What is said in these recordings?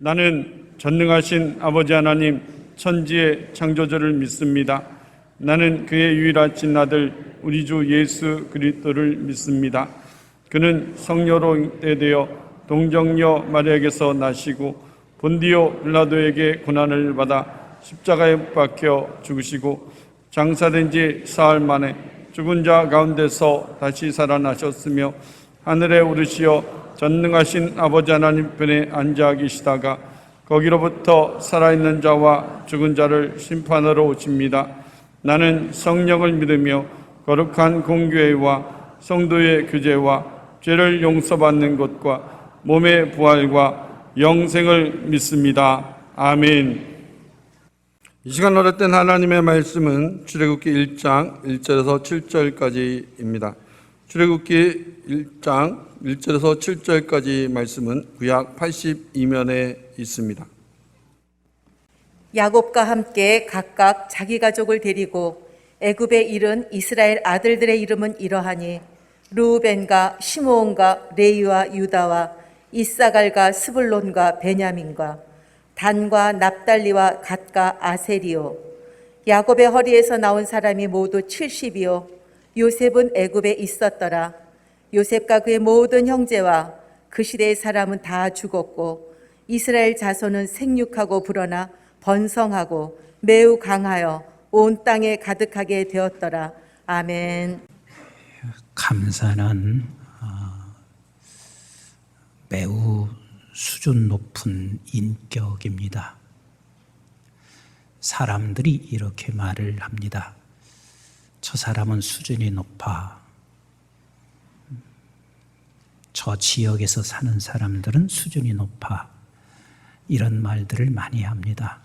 나는 전능하신 아버지 하나님 천지의 창조주를 믿습니다. 나는 그의 유일하신 아들 우리 주 예수 그리스도를 믿습니다. 그는 성녀로 잉태되어 동정녀 마리아에게서 나시고 본디오 빌라도에게 고난을 받아 십자가에 못 박혀 죽으시고 장사된 지 사흘 만에 죽은 자 가운데서 다시 살아나셨으며 하늘에 오르시어 전능하신 아버지 하나님 편에 앉아 계시다가 거기로부터 살아있는 자와 죽은 자를 심판하러 오십니다. 나는 성령을 믿으며 거룩한 공교회와 성도의 교제와 죄를 용서받는 것과 몸의 부활과 영생을 믿습니다. 아멘. 이 시간 얻었던 하나님의 말씀은 출애굽기 1장 1절에서 7절까지입니다. 출애굽기 1장 1절에서 7절까지 말씀은 구약 82면에 있습니다. 야곱과 함께 각각 자기 가족을 데리고 애굽에 이른 이스라엘 아들들의 이름은 이러하니 르우벤과 시므온과 레위와 유다와 이사갈과 스불론과 베냐민과 단과 납달리와 갓과 아세리요. 야곱의 허리에서 나온 사람이 모두 70이요. 요셉은 애굽에 있었더라. 요셉과 그의 모든 형제와 그 시대의 사람은 다 죽었고 이스라엘 자손은 생육하고 불어나 번성하고 매우 강하여 온 땅에 가득하게 되었더라. 아멘. 감사는 매우 수준 높은 인격입니다. 사람들이 이렇게 말을 합니다. 저 사람은 수준이 높아. 저 지역에서 사는 사람들은 수준이 높아. 이런 말들을 많이 합니다.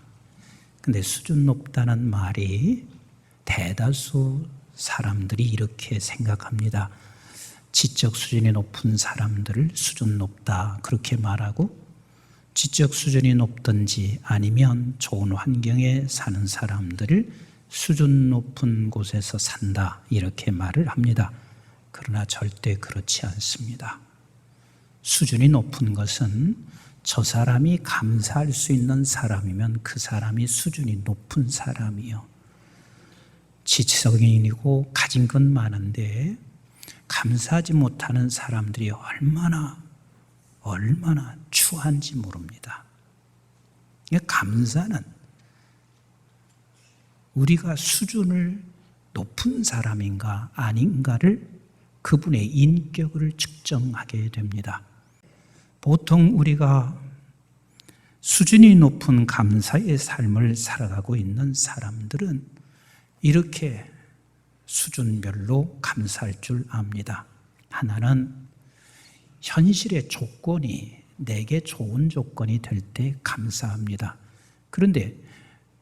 근데 수준 높다는 말이 대다수 사람들이 이렇게 생각합니다. 지적 수준이 높은 사람들을 수준 높다 그렇게 말하고, 지적 수준이 높든지 아니면 좋은 환경에 사는 사람들을 수준 높은 곳에서 산다 이렇게 말을 합니다. 그러나 절대 그렇지 않습니다. 수준이 높은 것은 저 사람이 감사할 수 있는 사람이면 그 사람이 수준이 높은 사람이요. 지성인이고 가진 건 많은데 감사하지 못하는 사람들이 얼마나 추한지 모릅니다. 감사는 우리가 수준을 높은 사람인가 아닌가를 그분의 인격을 측정하게 됩니다. 보통 우리가 수준이 높은 감사의 삶을 살아가고 있는 사람들은 이렇게 수준별로 감사할 줄 압니다. 하나는 현실의 조건이 내게 좋은 조건이 될 때 감사합니다. 그런데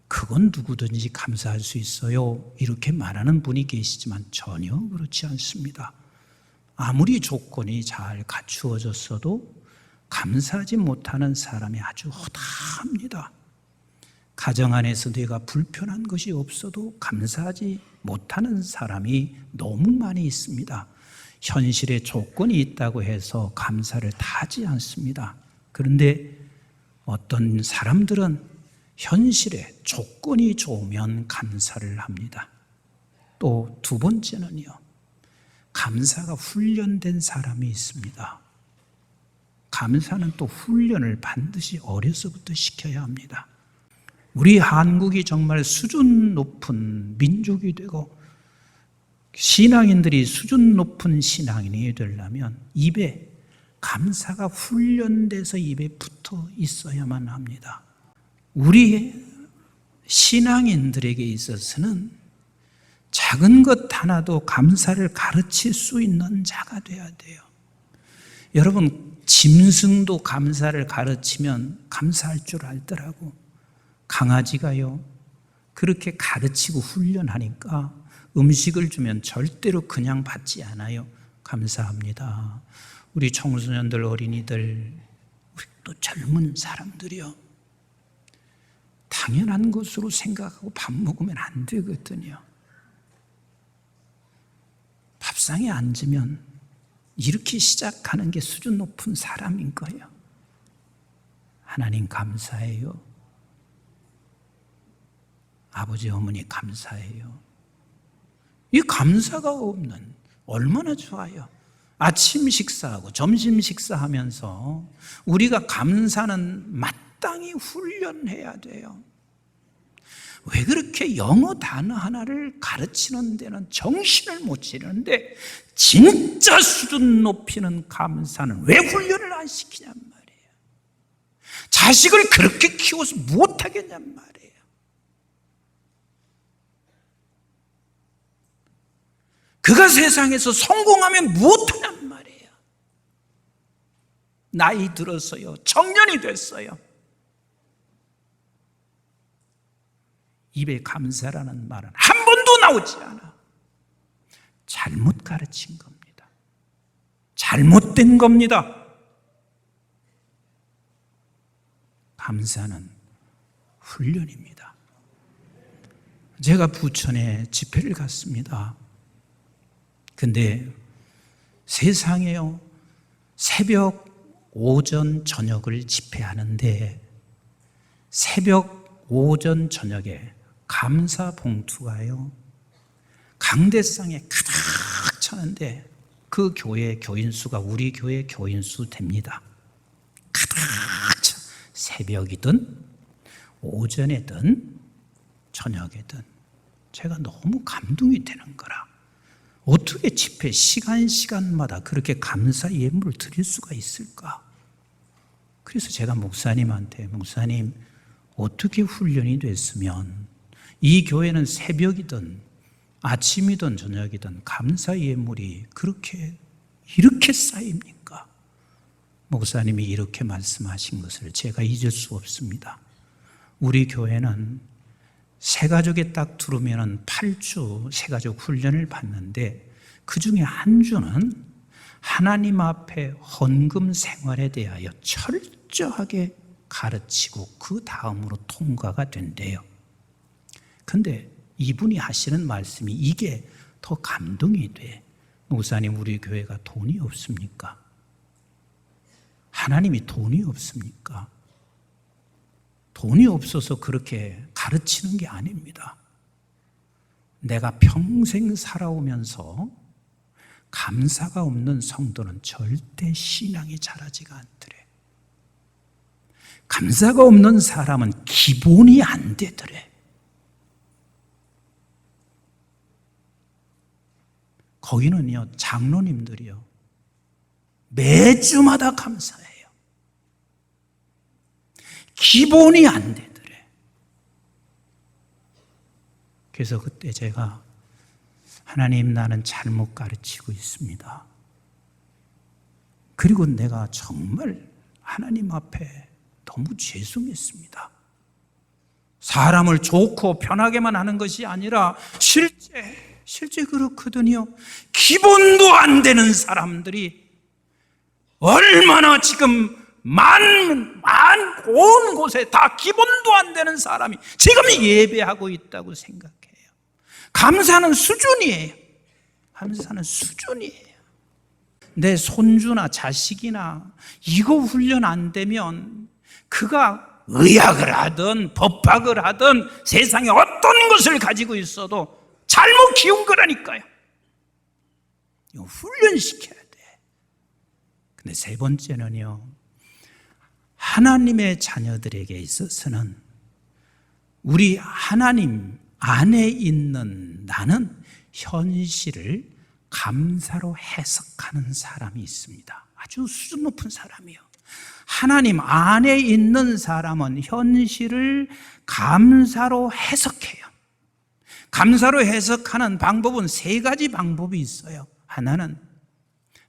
그건 누구든지 감사할 수 있어요 이렇게 말하는 분이 계시지만 전혀 그렇지 않습니다. 아무리 조건이 잘 갖추어졌어도 감사하지 못하는 사람이 아주 허다합니다. 가정 안에서 내가 불편한 것이 없어도 감사하지 못하는 사람이 너무 많이 있습니다. 현실에 조건이 있다고 해서 감사를 다 하지 않습니다. 그런데 어떤 사람들은 현실에 조건이 좋으면 감사를 합니다. 또 두 번째는요, 감사가 훈련된 사람이 있습니다. 감사는 또 훈련을 반드시 어려서부터 시켜야 합니다. 우리 한국이 정말 수준 높은 민족이 되고 신앙인들이 수준 높은 신앙인이 되려면 입에 감사가 훈련돼서 입에 붙어 있어야만 합니다. 우리 신앙인들에게 있어서는 작은 것 하나도 감사를 가르칠 수 있는 자가 되어야 돼요. 여러분, 짐승도 감사를 가르치면 감사할 줄 알더라고. 강아지가요, 그렇게 가르치고 훈련하니까 음식을 주면 절대로 그냥 받지 않아요. 감사합니다. 우리 청소년들, 어린이들, 우리 또 젊은 사람들이요, 당연한 것으로 생각하고 밥 먹으면 안 되거든요. 밥상에 앉으면 이렇게 시작하는 게 수준 높은 사람인 거예요. 하나님 감사해요. 아버지 어머니 감사해요. 이 감사가 없는 얼마나 좋아요. 아침 식사하고 점심 식사하면서 우리가 감사는 마땅히 훈련해야 돼요. 왜 그렇게 영어 단어 하나를 가르치는 데는 정신을 못 차리는데 진짜 수준 높이는 감사는 왜 훈련을 안 시키냔 말이에요. 자식을 그렇게 키워서 못하겠냔 말이에요. 그가 세상에서 성공하면 못하냔 말이에요. 나이 들어서요, 청년이 됐어요, 입에 감사라는 말은 한 번도 나오지 않아. 잘못 가르친 겁니다. 잘못된 겁니다. 감사는 훈련입니다. 제가 부천에 집회를 갔습니다. 근데 세상에요, 새벽, 오전, 저녁을 집회하는데 새벽, 오전, 저녁에 감사 봉투가요 강대상에 가득 차는데 그 교회 교인 수가 우리 교회 교인 수 됩니다. 가득 차. 새벽이든 오전이든 저녁이든 제가 너무 감동이 되는 거라. 어떻게 집회 시간마다 그렇게 감사 예물을 드릴 수가 있을까? 그래서 제가 목사님한테, 목사님 어떻게 훈련이 됐으면 이 교회는 새벽이든 아침이든 저녁이든 감사 예물이 이렇게 쌓입니까? 목사님이 이렇게 말씀하신 것을 제가 잊을 수 없습니다. 우리 교회는 새가족에 딱 들어오면 8주 새가족 훈련을 받는데 그 중에 한 주는 하나님 앞에 헌금 생활에 대하여 철저하게 가르치고 그 다음으로 통과가 된대요. 근데 이분이 하시는 말씀이 이게 더 감동이 돼. 목사님, 우리 교회가 돈이 없습니까? 하나님이 돈이 없습니까? 돈이 없어서 그렇게 가르치는 게 아닙니다. 내가 평생 살아오면서 감사가 없는 성도는 절대 신앙이 자라지가 않더래. 감사가 없는 사람은 기본이 안 되더래. 거기는요, 장로님들이요, 매주마다 감사해요. 기본이 안 되더래. 그래서 그때 제가 하나님, 나는 잘못 가르치고 있습니다. 그리고 내가 정말 하나님 앞에 너무 죄송했습니다. 사람을 좋고 편하게만 하는 것이 아니라 실제 그렇거든요. 기본도 안 되는 사람들이 얼마나 지금 온 곳에 다 기본도 안 되는 사람이 지금 예배하고 있다고 생각해요. 감사는 수준이에요. 감사는 수준이에요. 내 손주나 자식이나 이거 훈련 안 되면 그가 의학을 하든 법학을 하든 세상에 어떤 것을 가지고 있어도 잘못 키운 거라니까요. 이거 훈련시켜야 돼. 근데 세 번째는요, 하나님의 자녀들에게 있어서는 우리 하나님 안에 있는 나는 현실을 감사로 해석하는 사람이 있습니다. 아주 수준 높은 사람이요. 하나님 안에 있는 사람은 현실을 감사로 해석해요. 감사로 해석하는 방법은 세 가지 방법이 있어요. 하나는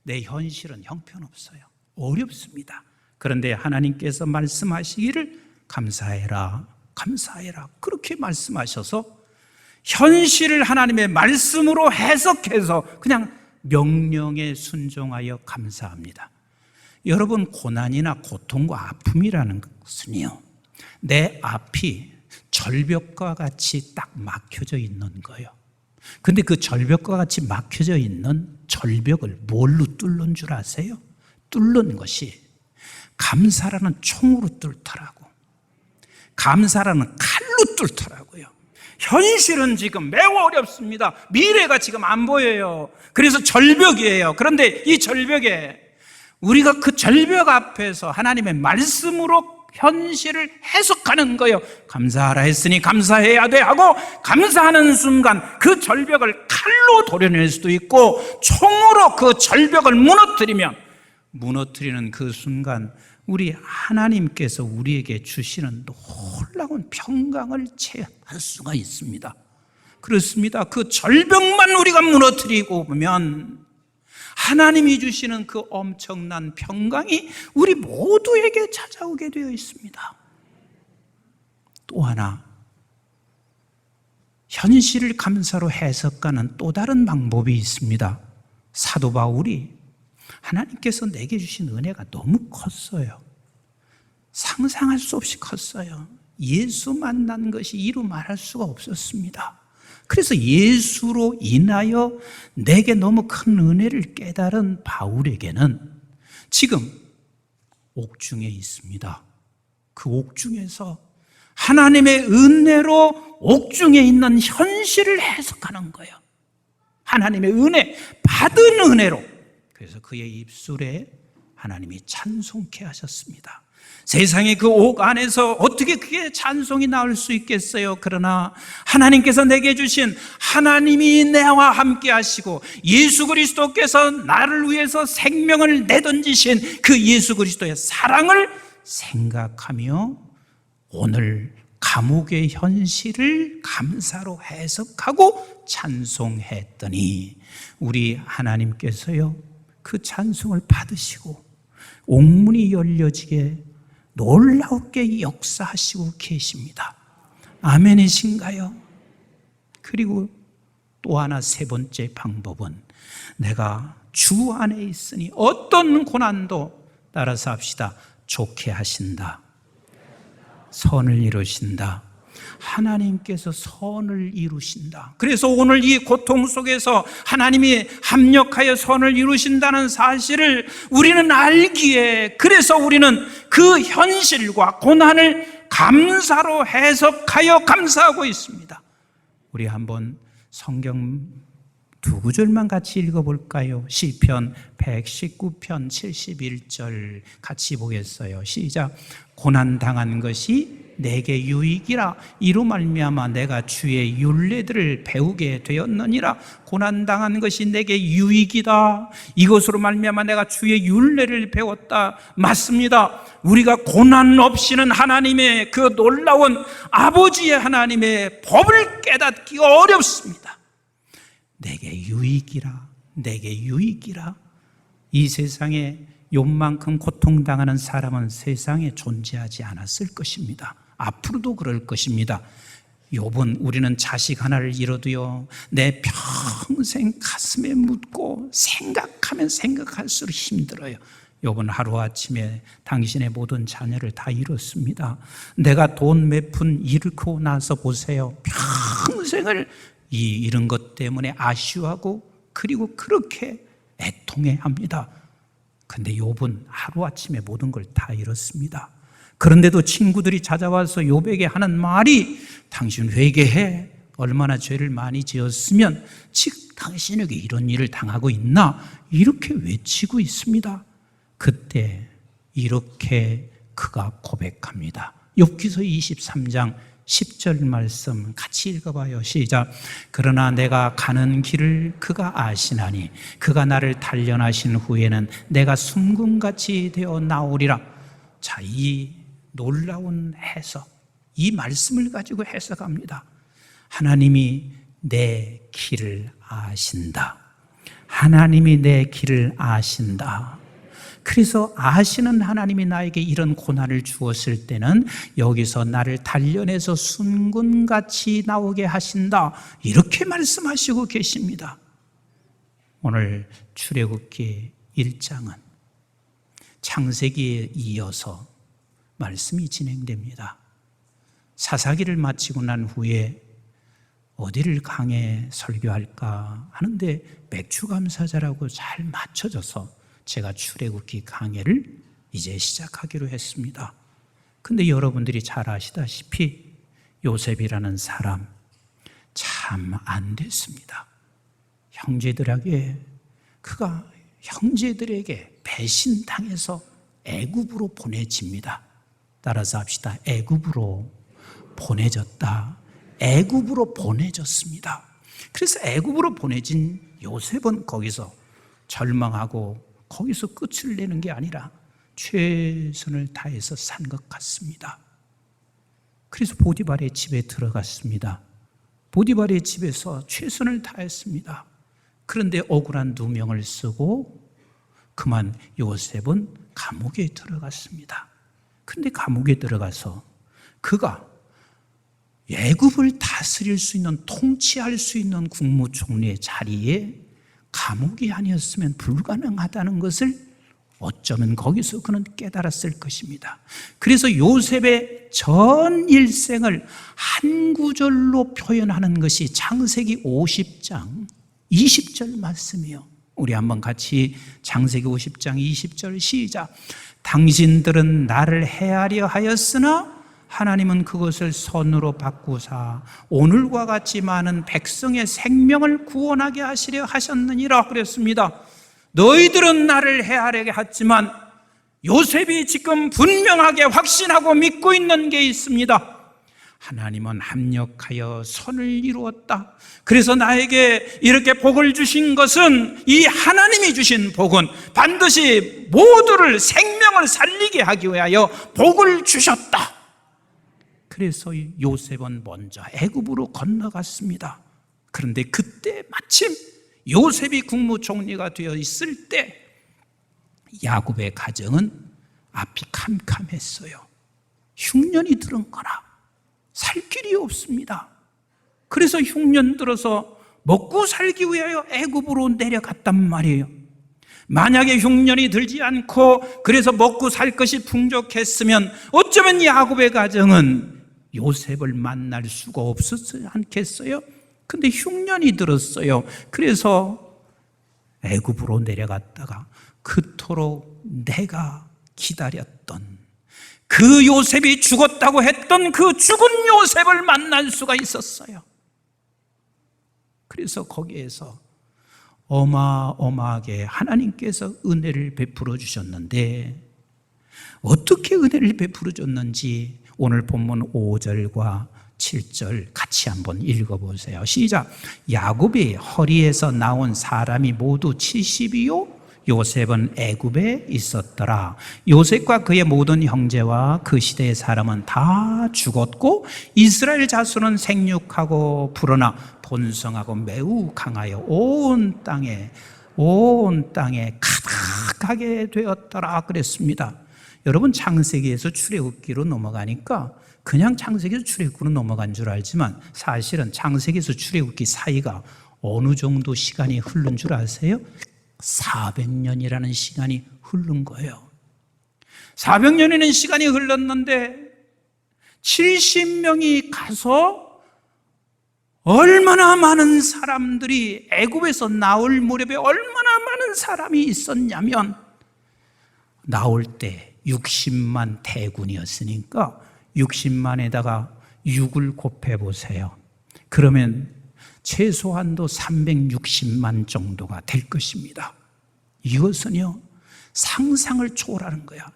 내 현실은 형편없어요. 어렵습니다. 그런데 하나님께서 말씀하시기를 감사해라, 감사해라, 그렇게 말씀하셔서 현실을 하나님의 말씀으로 해석해서 그냥 명령에 순종하여 감사합니다. 여러분, 고난이나 고통과 아픔이라는 것은요, 내 앞이 절벽과 같이 딱 막혀져 있는 거예요. 근데 그 절벽과 같이 막혀져 있는 절벽을 뭘로 뚫는 줄 아세요? 뚫는 것이 감사라는 총으로 뚫더라고. 감사라는 칼로 뚫더라고요. 현실은 지금 매우 어렵습니다. 미래가 지금 안 보여요. 그래서 절벽이에요. 그런데 이 절벽에 우리가 그 절벽 앞에서 하나님의 말씀으로 현실을 해석하는 거예요. 감사하라 했으니 감사해야 돼 하고 감사하는 순간 그 절벽을 칼로 도려낼 수도 있고 총으로 그 절벽을 무너뜨리는 그 순간 우리 하나님께서 우리에게 주시는 놀라운 평강을 체험할 수가 있습니다. 그렇습니다. 그 절벽만 우리가 무너뜨리고 보면 하나님이 주시는 그 엄청난 평강이 우리 모두에게 찾아오게 되어 있습니다. 또 하나, 현실을 감사로 해석하는 또 다른 방법이 있습니다. 사도 바울이 하나님께서 내게 주신 은혜가 너무 컸어요. 상상할 수 없이 컸어요. 예수 만난 것이 이루 말할 수가 없었습니다. 그래서 예수로 인하여 내게 너무 큰 은혜를 깨달은 바울에게는 지금 옥중에 있습니다. 그 옥중에서 하나님의 은혜로 옥중에 있는 현실을 해석하는 거예요. 하나님의 은혜, 받은 은혜로. 그래서 그의 입술에 하나님이 찬송케 하셨습니다. 세상의 그 옥 안에서 어떻게 그게 찬송이 나올 수 있겠어요? 그러나 하나님께서 내게 주신, 하나님이 나와 함께 하시고 예수 그리스도께서 나를 위해서 생명을 내던지신 그 예수 그리스도의 사랑을 생각하며 오늘 감옥의 현실을 감사로 해석하고 찬송했더니 우리 하나님께서요 그 찬송을 받으시고 옥문이 열려지게 놀랍게 역사하시고 계십니다. 아멘이신가요? 그리고 또 하나, 세 번째 방법은 내가 주 안에 있으니 어떤 고난도 따라서 합시다. 좋게 하신다. 선을 이루신다. 하나님께서 선을 이루신다. 그래서 오늘 이 고통 속에서 하나님이 합력하여 선을 이루신다는 사실을 우리는 알기에, 그래서 우리는 그 현실과 고난을 감사로 해석하여 감사하고 있습니다. 우리 한번 성경 두 구절만 같이 읽어볼까요? 시편 119편 71절 같이 보겠어요. 시작. 고난당한 것이 내게 유익이라. 이로 말미암아 내가 주의 율례들을 배우게 되었느니라. 고난당한 것이 내게 유익이다. 이것으로 말미암아 내가 주의 율례를 배웠다. 맞습니다. 우리가 고난 없이는 하나님의 그 놀라운 아버지의 하나님의 법을 깨닫기 어렵습니다. 내게 유익이라, 내게 유익이라. 이 세상에 요만큼 고통당하는 사람은 세상에 존재하지 않았을 것입니다. 앞으로도 그럴 것입니다. 욥은 우리는 자식 하나를 잃어도요 내 평생 가슴에 묻고 생각하면 생각할수록 힘들어요. 욥은 하루아침에 당신의 모든 자녀를 다 잃었습니다. 내가 돈 몇 푼 잃고 나서 보세요. 평생을 이 잃은 것 때문에 아쉬워하고 그리고 그렇게 애통해합니다. 근데 욥은 하루아침에 모든 걸 다 잃었습니다. 그런데도 친구들이 찾아와서 욥에게 하는 말이 당신 회개해. 얼마나 죄를 많이 지었으면 지금 당신에게 이런 일을 당하고 있나? 이렇게 외치고 있습니다. 그때 이렇게 그가 고백합니다. 욥기서 23장 10절 말씀 같이 읽어봐요. 시작. 그러나 내가 가는 길을 그가 아시나니 그가 나를 단련하신 후에는 내가 순금같이 되어 나오리라. 자, 이 놀라운 해석, 이 말씀을 가지고 해석합니다. 하나님이 내 길을 아신다. 하나님이 내 길을 아신다. 그래서 아시는 하나님이 나에게 이런 고난을 주었을 때는 여기서 나를 단련해서 순금같이 나오게 하신다. 이렇게 말씀하시고 계십니다. 오늘 출애굽기 1장은 창세기에 이어서 말씀이 진행됩니다. 사사기를 마치고 난 후에 어디를 강해 설교할까 하는데 맥추감사절하고 잘 맞춰져서 제가 출애굽기 강해를 이제 시작하기로 했습니다. 근데 여러분들이 잘 아시다시피 요셉이라는 사람 참 안 됐습니다. 그가 형제들에게 배신당해서 애굽으로 보내집니다. 따라서 합시다. 애굽으로 보내졌다. 애굽으로 보내졌습니다. 그래서 애굽으로 보내진 요셉은 거기서 절망하고 거기서 끝을 내는 게 아니라 최선을 다해서 산 것 같습니다. 그래서 보디발의 집에 들어갔습니다. 보디발의 집에서 최선을 다했습니다. 그런데 억울한 누명을 쓰고 그만 요셉은 감옥에 들어갔습니다. 그런데 감옥에 들어가서 그가 애굽을 다스릴 수 있는, 통치할 수 있는 국무총리의 자리에 감옥이 아니었으면 불가능하다는 것을 어쩌면 거기서 그는 깨달았을 것입니다. 그래서 요셉의 전 일생을 한 구절로 표현하는 것이 창세기 50장 20절 말씀이요. 우리 한번 같이 창세기 50장 20절 시작. 당신들은 나를 해하려 하였으나 하나님은 그것을 선으로 바꾸사 오늘과 같이 많은 백성의 생명을 구원하게 하시려 하셨느니라 그랬습니다. 너희들은 나를 해하려 했지만 요셉이 지금 분명하게 확신하고 믿고 있는 게 있습니다. 하나님은 합력하여 선을 이루었다. 그래서 나에게 이렇게 복을 주신 것은, 이 하나님이 주신 복은 반드시 모두를, 생명을 살리게 하기 위하여 복을 주셨다. 그래서 요셉은 먼저 애굽으로 건너갔습니다. 그런데 그때 마침 요셉이 국무총리가 되어 있을 때 야곱의 가정은 앞이 캄캄했어요. 흉년이 들은 거나 살 길이 없습니다. 그래서 흉년 들어서 먹고 살기 위하여 애굽으로 내려갔단 말이에요. 만약에 흉년이 들지 않고 그래서 먹고 살 것이 풍족했으면 어쩌면 야곱의 가정은 요셉을 만날 수가 없었지 않겠어요? 근데 흉년이 들었어요. 그래서 애굽으로 내려갔다가 그토록 내가 기다렸던 그 요셉이 죽었다고 했던 그 죽은 요셉을 만날 수가 있었어요. 그래서 거기에서 어마어마하게 하나님께서 은혜를 베풀어 주셨는데, 어떻게 은혜를 베풀어 줬는지 오늘 본문 5절과 7절 같이 한번 읽어보세요. 시작. 야곱이 허리에서 나온 사람이 모두 70이요 요셉은 애굽에 있었더라. 요셉과 그의 모든 형제와 그 시대의 사람은 다 죽었고 이스라엘 자손은 생육하고 불어나 번성하고 매우 강하여 온 땅에 가득하게 되었더라 그랬습니다. 여러분, 창세기에서 출애굽기로 넘어가니까 그냥 창세기에서 출애굽기로 넘어간 줄 알지만 사실은 창세기에서 출애굽기 사이가 어느 정도 시간이 흐른 줄 아세요? 400년이라는 시간이 흐른 거예요. 400년이라는 시간이 흘렀는데 70명이 가서 얼마나 많은 사람들이, 애굽에서 나올 무렵에 얼마나 많은 사람이 있었냐면, 나올 때 60만 대군이었으니까 60만에다가 6을 곱해보세요. 그러면 최소한도 360만 정도가 될 것입니다. 이것은요, 상상을 초월하는 거야.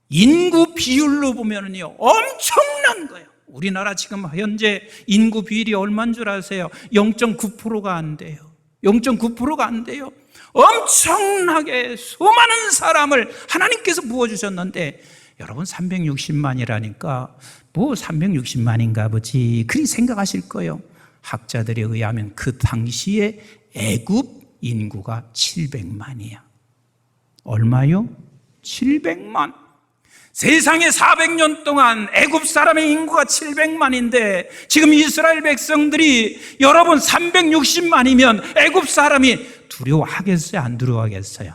인구 비율로 보면은요, 엄청난 거예요. 우리나라 지금 현재 인구 비율이 얼마인 줄 아세요? 0.9%가 안 돼요. 0.9%가 안 돼요. 엄청나게 수많은 사람을 하나님께서 부어주셨는데, 여러분 360만이라니까 뭐 360만인가 보지 그리 생각하실 거예요. 학자들에 의하면 그 당시에 애굽 인구가 700만이야. 얼마요? 700만. 세상에 400년 동안 애굽 사람의 인구가 700만인데 지금 이스라엘 백성들이 여러분 360만이면 애굽 사람이 두려워하겠어요? 안 두려워하겠어요?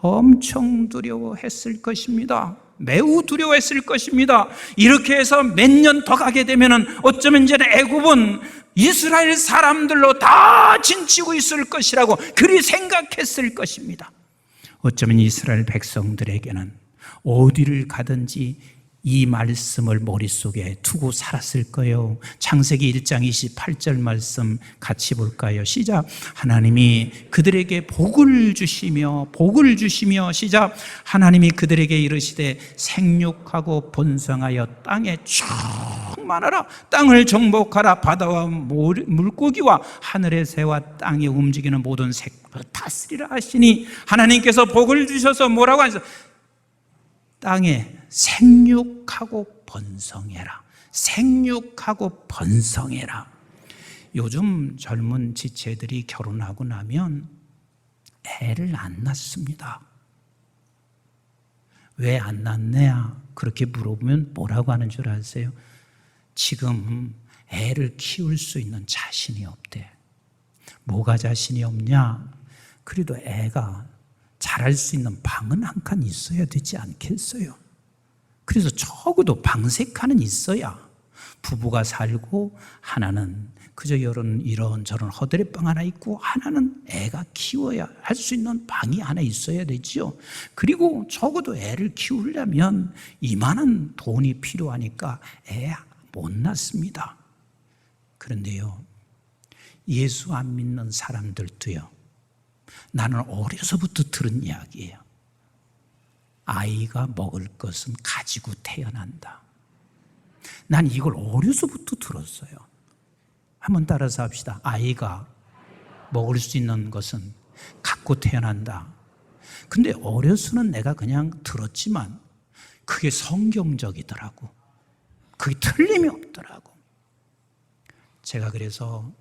엄청 두려워했을 것입니다. 매우 두려워했을 것입니다. 이렇게 해서 몇 년 더 가게 되면 어쩌면 이제 애굽은 이스라엘 사람들로 다 진치고 있을 것이라고 그리 생각했을 것입니다. 어쩌면 이스라엘 백성들에게는 어디를 가든지 이 말씀을 머릿속에 두고 살았을 거예요. 창세기 1장 28절 말씀 같이 볼까요? 시작. 하나님이 그들에게 복을 주시며 시작. 하나님이 그들에게 이르시되 생육하고 번성하여 땅에 충만하라. 땅을 정복하라. 바다와 물고기와 하늘의 새와 땅에 움직이는 모든 색을 다스리라 하시니 하나님께서 복을 주셔서 뭐라고 하셨어요? 땅에 생육하고 번성해라. 생육하고 번성해라. 요즘 젊은 지체들이 결혼하고 나면 애를 안 낳습니다. 왜 안 낳냐? 그렇게 물어보면 뭐라고 하는 줄 아세요? 지금 애를 키울 수 있는 자신이 없대. 뭐가 자신이 없냐? 그래도 애가 자랄 수 있는 방은 한 칸 있어야 되지 않겠어요? 그래서 적어도 방 3칸은 있어야 부부가 살고, 하나는 그저 이런저런 허드렛방 하나 있고, 하나는 애가 키워야 할 수 있는 방이 하나 있어야 되죠. 그리고 적어도 애를 키우려면 이만한 돈이 필요하니까 애 못 낳습니다. 그런데요, 예수 안 믿는 사람들도요, 나는 어려서부터 들은 이야기예요. 아이가 먹을 것은 가지고 태어난다. 난 이걸 어려서부터 들었어요. 한번 따라서 합시다. 아이가 먹을 수 있는 것은 갖고 태어난다. 근데 어려서는 내가 그냥 들었지만 그게 성경적이더라고. 그게 틀림이 없더라고. 제가 그래서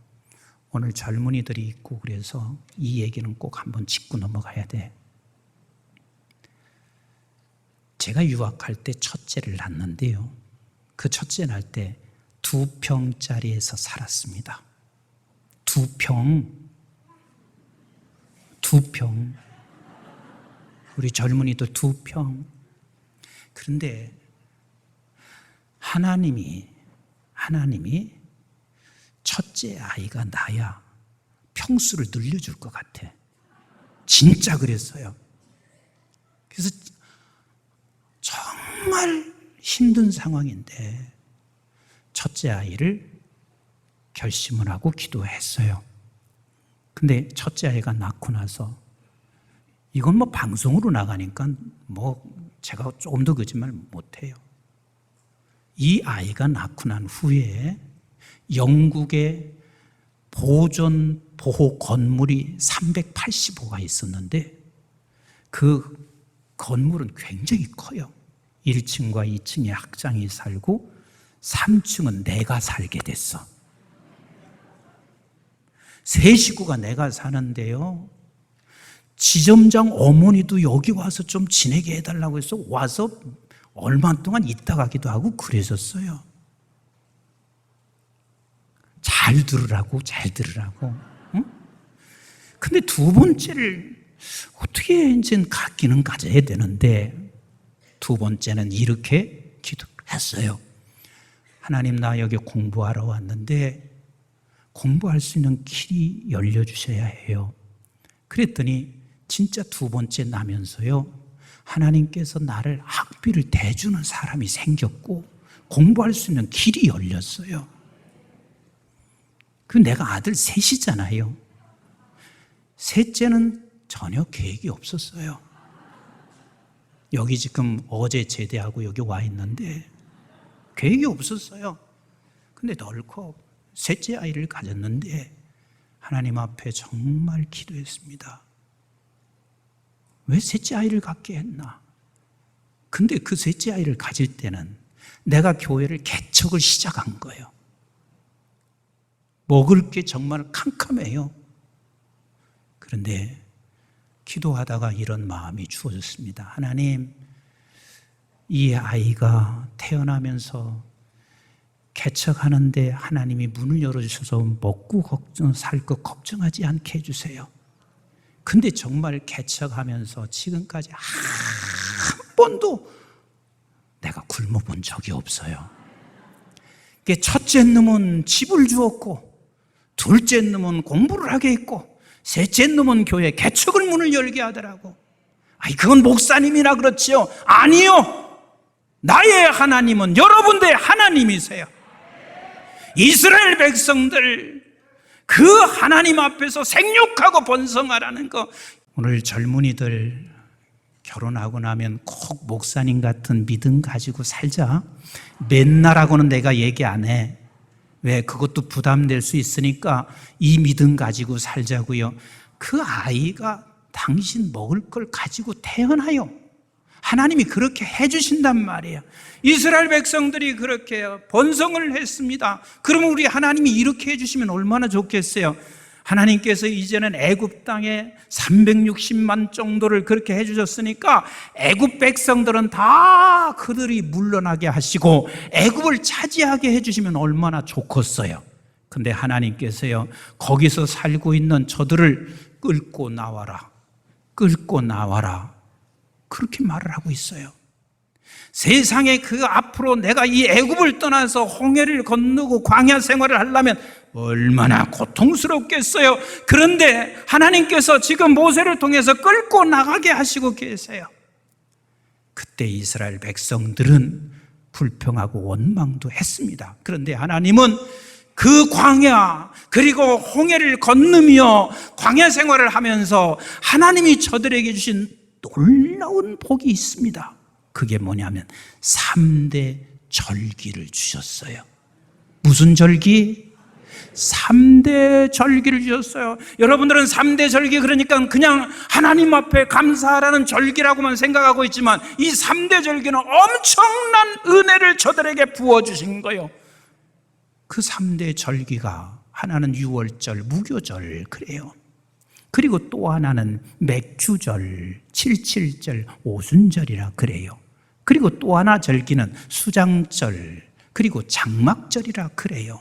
오늘 젊은이들이 있고 그래서 이 얘기는 꼭 한번 짚고 넘어가야 돼. 제가 유학할 때 첫째를 낳았는데요, 그 첫째 낳을 때 2평짜리에서 살았습니다. 2평. 우리 젊은이도 2평. 그런데 하나님이 첫째 아이가 나야 평수를 늘려줄 것 같아. 진짜 그랬어요. 그래서 정말 힘든 상황인데 첫째 아이를 결심을 하고 기도했어요. 근데 첫째 아이가 낳고 나서, 이건 뭐 방송으로 나가니까 뭐 제가 조금 더 거짓말 못해요. 이 아이가 낳고 난 후에 영국의 보존 보호 건물이 385가 있었는데 그 건물은 굉장히 커요. 1층과 2층에 학장이 살고 3층은 내가 살게 됐어. 세 식구가 내가 사는데요, 지점장 어머니도 여기 와서 좀 지내게 해달라고 해서 와서 얼마 동안 있다 가기도 하고 그랬었어요. 잘 들으라고. 응? 근데 두 번째를 어떻게 이제 갖기는 가져야 되는데, 두 번째는 이렇게 기도했어요. 하나님, 나 여기 공부하러 왔는데 공부할 수 있는 길이 열려주셔야 해요. 그랬더니 진짜 두 번째 나면서요, 하나님께서 나를 학비를 대주는 사람이 생겼고 공부할 수 있는 길이 열렸어요. 그 내가 아들 셋이잖아요. 셋째는 전혀 계획이 없었어요. 여기 지금 어제 제대하고 여기 와 있는데 계획이 없었어요. 근데 덜컥 셋째 아이를 가졌는데 하나님 앞에 정말 기도했습니다. 왜 셋째 아이를 갖게 했나? 근데 그 셋째 아이를 가질 때는 내가 교회를 개척을 시작한 거예요. 먹을 게 정말 캄캄해요. 그런데 기도하다가 이런 마음이 주어졌습니다. 하나님, 이 아이가 태어나면서 개척하는데 하나님이 문을 열어주셔서 먹고 살 것 걱정하지 않게 해주세요. 근데 정말 개척하면서 지금까지 한 번도 내가 굶어본 적이 없어요. 첫째 놈은 집을 주었고, 둘째 놈은 공부를 하게 했고, 셋째 놈은 교회 개척을 문을 열게 하더라고. 아니, 그건 목사님이라 그렇지요. 아니요. 나의 하나님은 여러분들의 하나님이세요. 이스라엘 백성들, 그 하나님 앞에서 생육하고 번성하라는 거. 오늘 젊은이들 결혼하고 나면 꼭 목사님 같은 믿음 가지고 살자. 맨날 하고는 내가 얘기 안 해. 왜? 그것도 부담될 수 있으니까 이 믿음 가지고 살자고요. 그 아이가 당신 먹을 걸 가지고 태어나요. 하나님이 그렇게 해주신단 말이에요. 이스라엘 백성들이 그렇게 번성을 했습니다. 그러면 우리 하나님이 이렇게 해주시면 얼마나 좋겠어요. 하나님께서 이제는 애굽 땅에 360만 정도를 그렇게 해주셨으니까 애굽 백성들은 다 그들이 물러나게 하시고 애굽을 차지하게 해주시면 얼마나 좋겠어요. 근데 하나님께서요, 거기서 살고 있는 저들을 끌고 나와라, 끌고 나와라, 그렇게 말을 하고 있어요. 세상에 그 앞으로 내가 이 애굽을 떠나서 홍해를 건너고 광야 생활을 하려면 얼마나 고통스럽겠어요. 그런데 하나님께서 지금 모세를 통해서 끌고 나가게 하시고 계세요. 그때 이스라엘 백성들은 불평하고 원망도 했습니다. 그런데 하나님은 그 광야 그리고 홍해를 건너며 광야 생활을 하면서 하나님이 저들에게 주신 놀라운 복이 있습니다. 그게 뭐냐면 3대 절기를 주셨어요. 무슨 절기? 3대 절기를 주셨어요. 여러분들은 3대 절기 그러니까 그냥 하나님 앞에 감사하라는 절기라고만 생각하고 있지만 이 3대 절기는 엄청난 은혜를 저들에게 부어주신 거예요. 그 3대 절기가 하나는 유월절, 무교절 그래요. 그리고 또 하나는 맥주절, 칠칠절, 오순절이라 그래요. 그리고 또 하나 절기는 수장절, 그리고 장막절이라 그래요.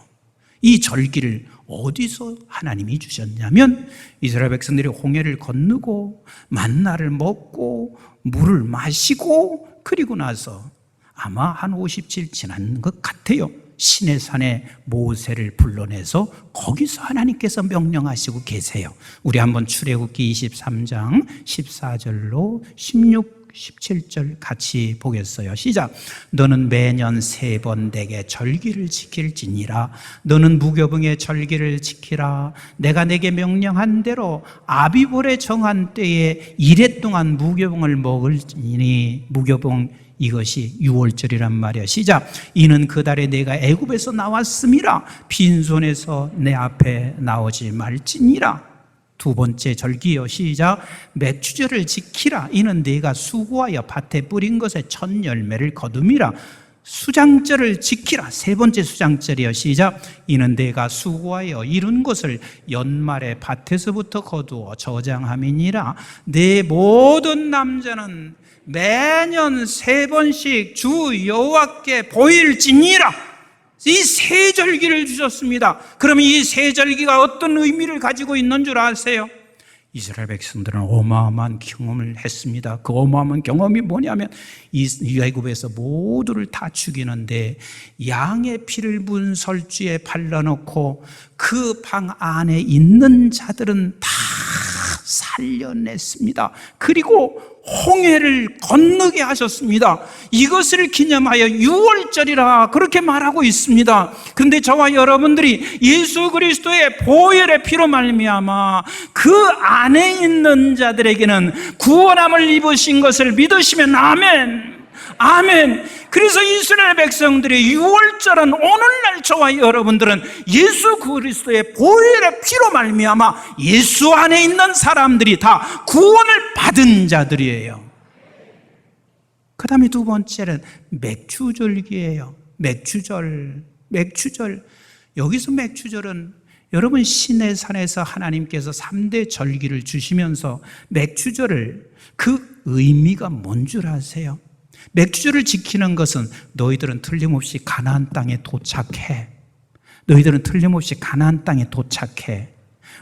이 절기를 어디서 하나님이 주셨냐면 이스라엘 백성들이 홍해를 건너고 만나를 먹고 물을 마시고 그리고 나서 아마 한 50칠 지난 것 같아요. 시내산에 모세를 불러내서 거기서 하나님께서 명령하시고 계세요. 우리 한번 출애굽기 23장 14절로 16, 17절 같이 보겠어요. 시작. 너는 매년 3번 내게 절기를 지킬지니라. 너는 무교병의 절기를 지키라. 내가 내게 명령한 대로 아비볼에 정한 때에 이래 동안 무교병을 먹을지니. 무교병 이것이 유월절이란 말이야. 시작. 이는 그 달에 내가 애굽에서 나왔음이라. 빈손에서 내 앞에 나오지 말지니라. 두 번째 절기요. 시작. 맥주절을 지키라. 이는 네가 수고하여 밭에 뿌린 것에 첫 열매를 거둠이라. 수장절을 지키라. 세 번째 수장절이요. 시작. 이는 네가 수고하여 이룬 것을 연말에 밭에서부터 거두어 저장함이니라. 네 모든 남자는 매년 3번씩 주 여호와께 보일지니라. 이 세 절기를 주셨습니다. 그러면 이 세 절기가 어떤 의미를 가지고 있는 줄 아세요? 이스라엘 백성들은 어마어마한 경험을 했습니다. 그 어마어마한 경험이 뭐냐면 이 애굽에서 모두를 다 죽이는데 양의 피를 문 설주에 발라놓고 그 방 안에 있는 자들은 다 살려냈습니다. 그리고 홍해를 건너게 하셨습니다. 이것을 기념하여 유월절이라 그렇게 말하고 있습니다. 그런데 저와 여러분들이 예수 그리스도의 보혈의 피로 말미암아 그 안에 있는 자들에게는 구원함을 입으신 것을 믿으시면 아멘. 아멘. 그래서 이스라엘 백성들의 유월절은 오늘날 저와 여러분들은 예수 그리스도의 보혈의 피로 말미암아 예수 안에 있는 사람들이 다 구원을 받은 자들이에요. 그 다음에 두 번째는 맥주절기예요. 맥주절. 여기서 맥주절은 여러분 시내산에서 하나님께서 3대 절기를 주시면서 맥주절을 그 의미가 뭔 줄 아세요? 맥주절을 지키는 것은 너희들은 틀림없이 가나안 땅에 도착해. 너희들은 틀림없이 가나안 땅에 도착해.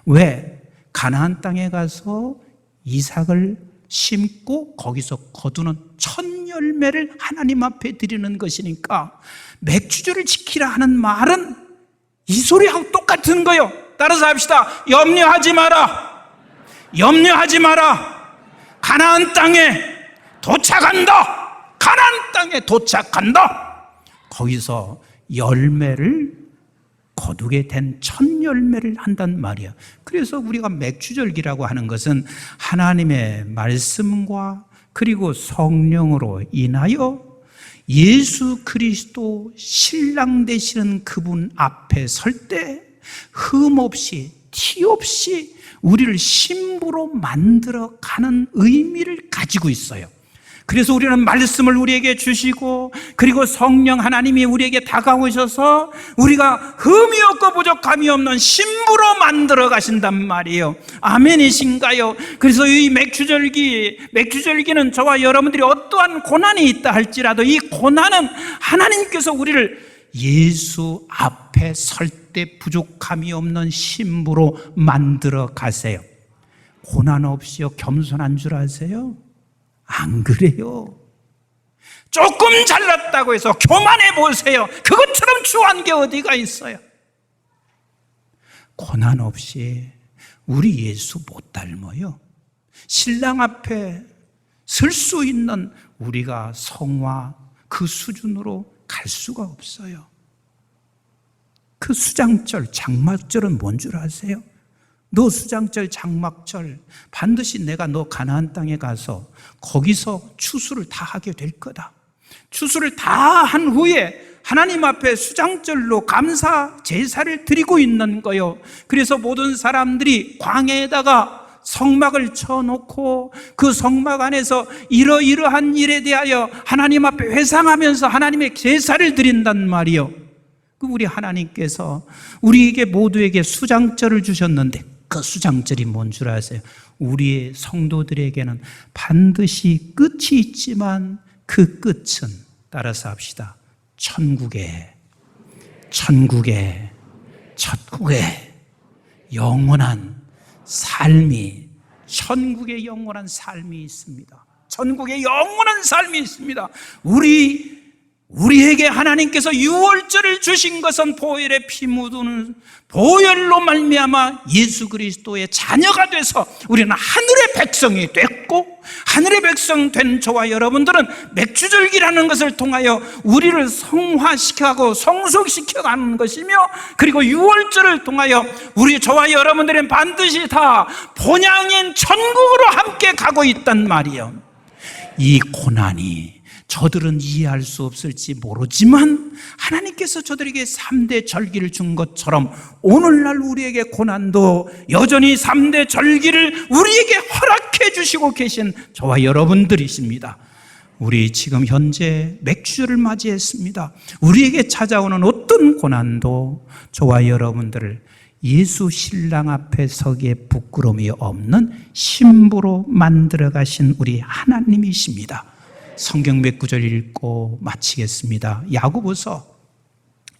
왜? 가나안 땅에 가서 이삭을 심고 거기서 거두는 첫 열매를 하나님 앞에 드리는 것이니까 맥주절을 지키라 하는 말은 이 소리하고 똑같은 거예요. 따라서 합시다. 염려하지 마라. 염려하지 마라. 가나안 땅에 도착한다. 가나안 땅에 도착한다. 거기서 열매를 거두게 된 첫 열매를 한단 말이야. 그래서 우리가 맥주절기라고 하는 것은 하나님의 말씀과 그리고 성령으로 인하여 예수 그리스도 신랑 되시는 그분 앞에 설 때 흠없이 티 없이 우리를 신부로 만들어가는 의미를 가지고 있어요. 그래서 우리는 말씀을 우리에게 주시고 그리고 성령 하나님이 우리에게 다가오셔서 우리가 흠이 없고 부족함이 없는 신부로 만들어 가신단 말이에요. 아멘이신가요? 그래서 이 맥주절기는 저와 여러분들이 어떠한 고난이 있다 할지라도 이 고난은 하나님께서 우리를 예수 앞에 설 때 부족함이 없는 신부로 만들어 가세요. 고난 없이요 겸손한 줄 아세요? 안 그래요. 조금 잘났다고 해서 교만해 보세요. 그것처럼 추한 게 어디가 있어요? 고난 없이 우리 예수 못 닮아요. 신랑 앞에 설 수 있는 우리가 성화 그 수준으로 갈 수가 없어요. 그 수장절, 장막절은 뭔 줄 아세요? 너 수장절, 장막절 반드시 내가 너 가나안 땅에 가서 거기서 추수를 다 하게 될 거다. 추수를 다 한 후에 하나님 앞에 수장절로 감사 제사를 드리고 있는 거요. 그래서 모든 사람들이 광야에다가 성막을 쳐놓고 그 성막 안에서 이러이러한 일에 대하여 하나님 앞에 회상하면서 하나님의 제사를 드린단 말이요. 우리 하나님께서 우리에게 모두에게 수장절을 주셨는데 그 수장절이 뭔 줄 아세요? 우리의 성도들에게는 반드시 끝이 있지만 그 끝은 따라서 합시다. 천국의 영원한 삶이 천국의 영원한 삶이 있습니다. 천국의 영원한 삶이 있습니다. 우리에게 하나님께서 유월절을 주신 것은 보혈의 피 묻은 보혈로 말미암아 예수 그리스도의 자녀가 돼서 우리는 하늘의 백성이 됐고 하늘의 백성 된 저와 여러분들은 맥주절기라는 것을 통하여 우리를 성화시켜가고 성숙시켜가는 것이며 그리고 유월절을 통하여 저와 여러분들은 반드시 다 본향인 천국으로 함께 가고 있단 말이에요. 이 고난이 저들은 이해할 수 없을지 모르지만 하나님께서 저들에게 3대 절기를 준 것처럼 오늘날 우리에게 고난도 여전히 3대 절기를 우리에게 허락해 주시고 계신 저와 여러분들이십니다. 우리 지금 현재 맥주를 맞이했습니다. 우리에게 찾아오는 어떤 고난도 저와 여러분들을 예수 신랑 앞에 서기에 부끄러움이 없는 신부로 만들어 가신 우리 하나님이십니다. 성경 몇 구절 읽고 마치겠습니다. 야고보서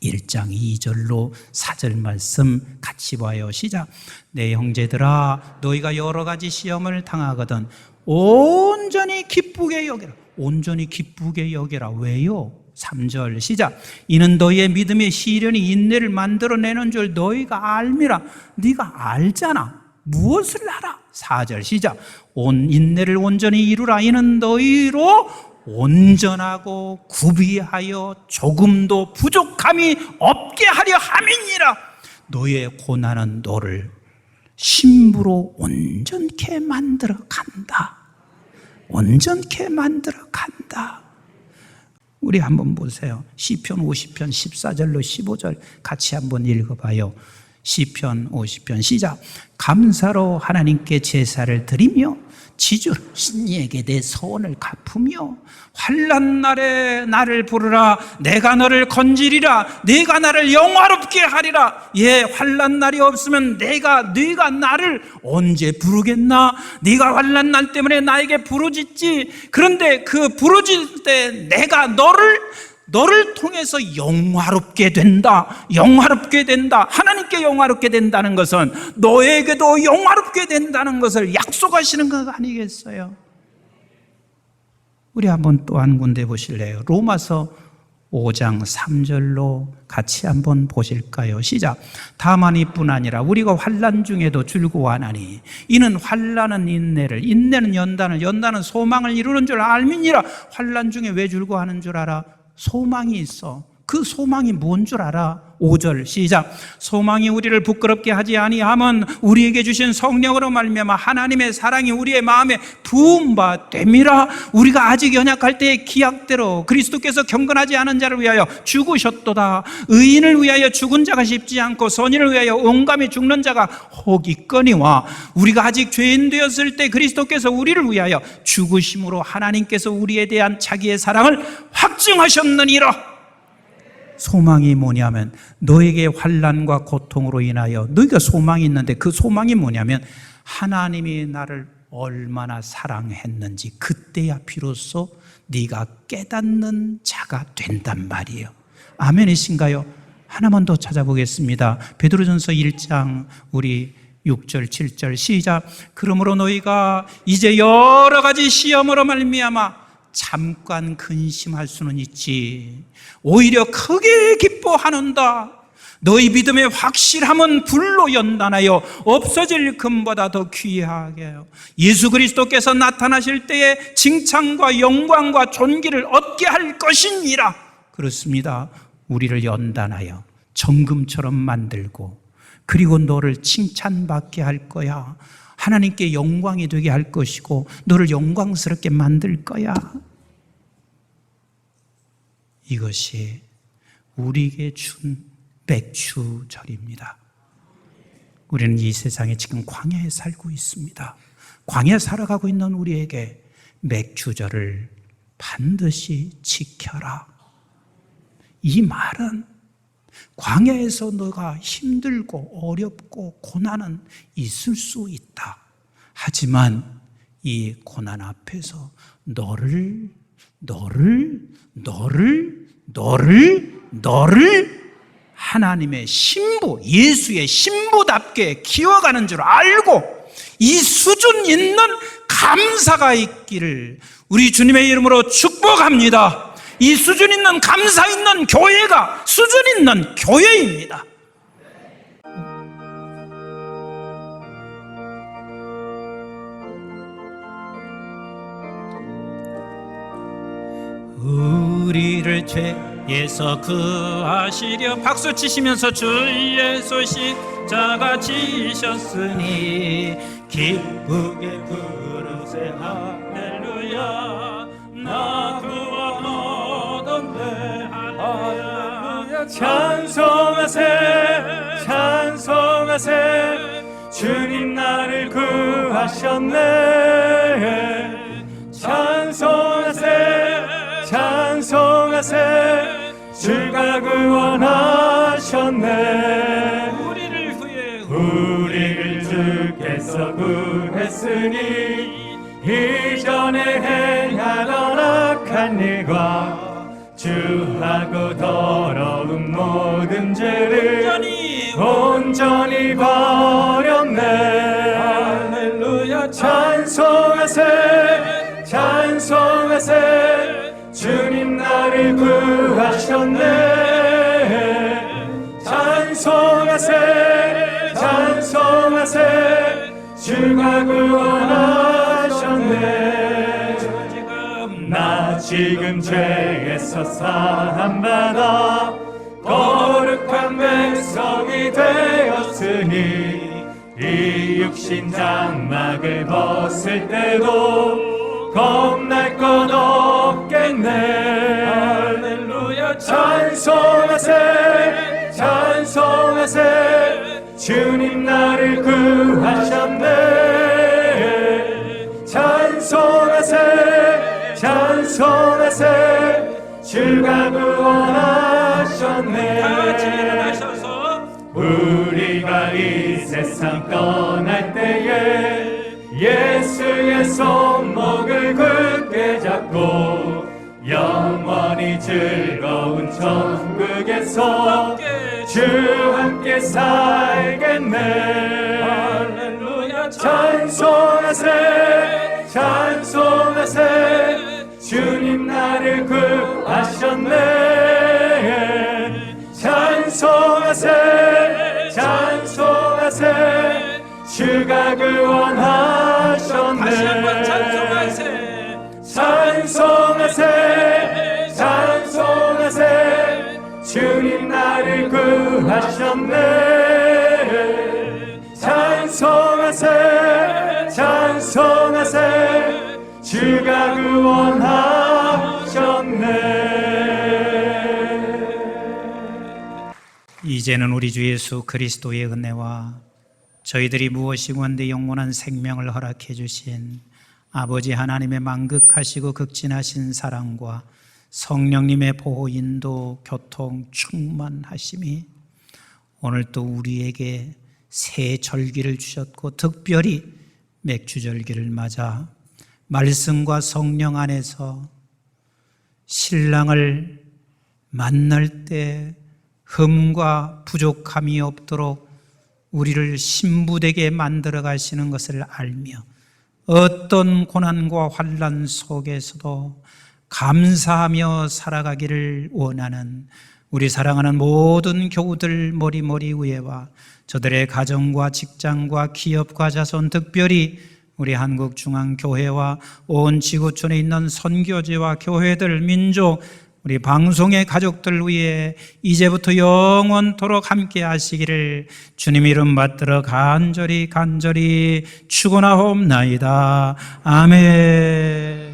1장 2절로 4절 말씀 같이 봐요. 시작. 내 형제들아 너희가 여러 가지 시험을 당하거든 온전히 기쁘게 여기라. 온전히 기쁘게 여기라. 왜요? 3절 시작. 이는 너희의 믿음의 시련이 인내를 만들어내는 줄 너희가 알미라. 네가 알잖아. 무엇을 알아? 4절 시작. 온 인내를 온전히 이루라. 이는 너희로 온전하고 구비하여 조금도 부족함이 없게 하려 함이니라. 너희의 고난은 너를 신부로 온전케 만들어 간다. 온전케 만들어 간다. 우리 한번 보세요. 시편 50편 14절로 15절 같이 한번 읽어봐요. 시편 50편 시작. 감사로 하나님께 제사를 드리며 지주로 신이에게 내 소원을 갚으며 환난 날에 나를 부르라. 내가 너를 건지리라. 네가 나를 영화롭게 하리라. 예, 환난 날이 없으면 네가 나를 언제 부르겠나? 네가 환난 날 때문에 나에게 부르짖지. 그런데 그 부르짖을 때 내가 너를 통해서 영화롭게 된다. 영화롭게 된다. 하나님께 영화롭게 된다는 것은 너에게도 영화롭게 된다는 것을 약속하시는 것 아니겠어요? 우리 한번 또 한 군데 보실래요? 로마서 5장 3절로 같이 한번 보실까요? 시작. 다만 이뿐 아니라 우리가 환난 중에도 즐거워하나니 이는 환난은 인내를, 인내는 연단을, 연단은 소망을 이루는 줄 알미니라. 환난 중에 왜 즐거워하는 줄 알아? 소망이 있어. 그 소망이 뭔 줄 알아? 5절 시작. 소망이 우리를 부끄럽게 하지 아니함은 우리에게 주신 성령으로 말미암아 하나님의 사랑이 우리의 마음에 부은 바 됨이라. 우리가 아직 연약할 때의 기약대로 그리스도께서 경건하지 않은 자를 위하여 죽으셨도다. 의인을 위하여 죽은 자가 쉽지 않고 선인을 위하여 온감히 죽는 자가 혹 있거니와 우리가 아직 죄인 되었을 때 그리스도께서 우리를 위하여 죽으심으로 하나님께서 우리에 대한 자기의 사랑을 확증하셨느니라. 소망이 뭐냐면 너에게 환난과 고통으로 인하여 너희가 소망이 있는데 그 소망이 뭐냐면 하나님이 나를 얼마나 사랑했는지 그때야 비로소 네가 깨닫는 자가 된단 말이에요. 아멘이신가요? 하나만 더 찾아보겠습니다. 베드로전서 1장 우리 6절 7절 시작. 그러므로 너희가 이제 여러 가지 시험으로 말미암아 잠깐 근심할 수는 있지 오히려 크게 기뻐하는다. 너희 믿음의 확실함은 불로 연단하여 없어질 금보다 더 귀하게 하여 예수 그리스도께서 나타나실 때에 칭찬과 영광과 존귀를 얻게 할 것이니라. 그렇습니다. 우리를 연단하여 정금처럼 만들고 그리고 너를 칭찬받게 할 거야. 하나님께 영광이 되게 할 것이고 너를 영광스럽게 만들 거야. 이것이 우리에게 준 맥주절입니다. 우리는 이 세상에 지금 광야에 살고 있습니다. 광야에 살아가고 있는 우리에게 맥주절을 반드시 지켜라. 이 말은 광야에서 너가 힘들고 어렵고 고난은 있을 수 있다. 하지만 이 고난 앞에서 너를 하나님의 신부, 예수의 신부답게 키워가는 줄 알고 이 수준 있는 감사가 있기를 우리 주님의 이름으로 축복합니다. 이 수준 있는 감사 있는 교회가 수준 있는 교회입니다. 우리를 죄에서 구하시려 박수 치시면서 주의 십자가 지셨으니 기쁘게 부르세 할렐루야. 나 구원 얻었네 할렐루야. 찬송하세 찬송하세 주님 나를 구하셨네. 찬송하세 찬송하세 주가 구원하셨네. 우리를 주께서 구했으니 이전에 행하던 악한 일과 주하고 더러운 모든 죄를 온전히 버렸네. 할렐루야. 찬송하세 찬송하세 주님 나를 구하셨네. 찬송하세 찬송하세 주가 구원하셨네. 나 지금 죄에서 사함받아 거룩한 백성이 되었으니 이 육신 장막을 벗을 때도 겁날 것 없겠네. 할렐루야. 찬송하세 찬송하세 주님 나를 구하셨네. 찬송하세 찬송하세 주가 구원하셨네. 같이 일어나셔서 우리가 이 세상 떠날 때에 예수의 손목을 굳게 잡고 영원히 즐거운 천국에서 주 함께 살겠네. 할렐루야. 찬송하세 찬송하세 주님 나를 구하셨네. 찬송하세 찬송하세 주가 구원하셨네. 다시 한번 찬송하세 찬송하세 찬송하세 주님 나를 구하셨네. 찬송하세 찬송하세 주가 구원하셨네. 이제는 우리 주 예수 그리스도의 은혜와 저희들이 무엇이 원데 영원한 생명을 허락해 주신 아버지 하나님의 만극하시고 극진하신 사랑과 성령님의 보호 인도 교통 충만하심이 오늘 또 우리에게 새 절기를 주셨고 특별히 맥주절기를 맞아 말씀과 성령 안에서 신랑을 만날 때 흠과 부족함이 없도록 우리를 신부되게 만들어 가시는 것을 알며 어떤 고난과 환난 속에서도 감사하며 살아가기를 원하는 우리 사랑하는 모든 교우들 머리 위에와 저들의 가정과 직장과 기업과 자손, 특별히 우리 한국중앙교회와 온 지구촌에 있는 선교지와 교회들, 민족, 우리 방송의 가족들 위해 이제부터 영원토록 함께 하시기를 주님 이름 받들어 간절히 축원하옵나이다. 아멘.